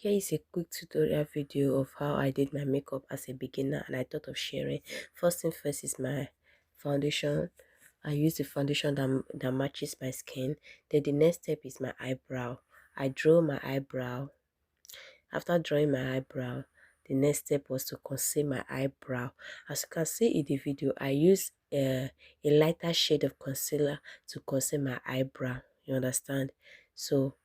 Here is a quick tutorial video of how I did my makeup as a beginner and I thought of sharing. First thing first is my foundation. I use the foundation that matches my skin. Then the next step is my eyebrow. I draw my eyebrow. After drawing my eyebrow, the next step was to conceal my eyebrow. As you can see in the video, I use a lighter shade of concealer to conceal my eyebrow. You understand? So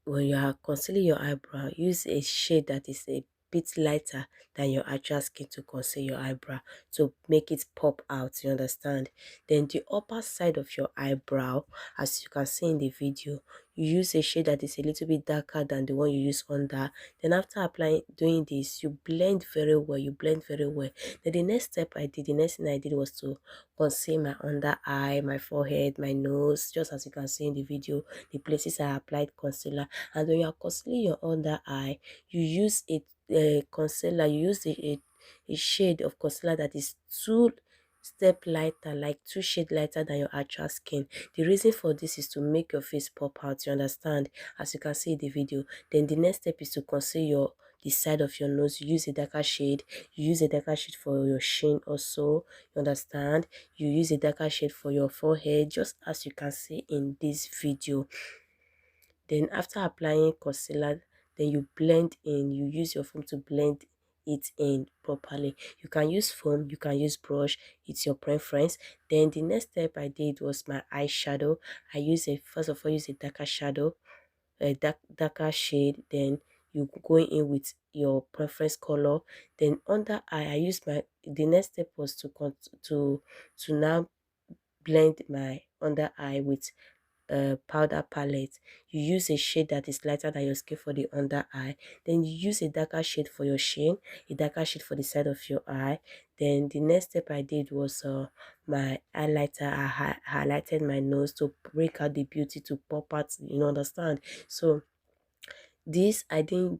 when you are concealing your eyebrow, use a shade that is a bit lighter than your actual skin to conceal your eyebrow to make it pop out. You understand? Then the upper side of your eyebrow, as you can see in the video, you use a shade that is a little bit darker than the one you use under. Then after applying doing this, you blend very well. Then the next thing I did was to conceal my under eye, my forehead, my nose, just as you can see in the video, the places I applied concealer. And when you are concealing your under eye, you use a concealer, you use a shade of concealer that is two step lighter, like two shade lighter than your actual skin. The reason for this is to make your face pop out. You understand? As you can see in the video. Then the next step is to conceal the side of your nose. You use a darker shade. You use a darker shade for your chin also. You understand? You use a darker shade for your forehead, just as you can see in this video. Then after applying concealer, then you blend in, you use your foam to blend it in properly. You can use foam, you can use brush, it's your preference. Then the next step I did was my eyeshadow. First of all use a darker shadow, a darker shade. Then you go in with your preference color. Then under eye, the next step was to now blend my under eye with powder palette. You use a shade that is lighter than your skin for the under eye. Then you use a darker shade for your chin, a darker shade for the side of your eye. Then the next step I did was my highlighter. I highlighted my nose to break out the beauty, to pop out, you know, understand? So this I don't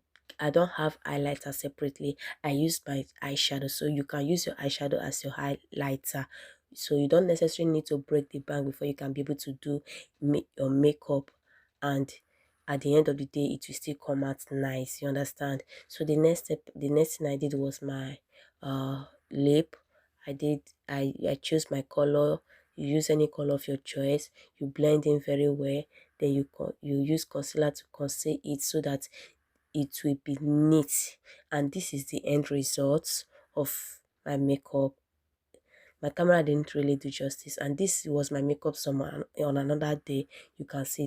have highlighter separately. I use my eyeshadow. So you can use your eyeshadow as your highlighter. So you don't necessarily need to break the bank before you can be able to do your makeup, and at the end of the day it will still come out nice. You understand? So the next thing I did was my lip. I chose my color. You use any color of your choice. You blend in very well. Then you use concealer to conceal it so that it will be neat. And this is the end result of my makeup. My camera didn't really do justice, and this was my makeup on another day. You can see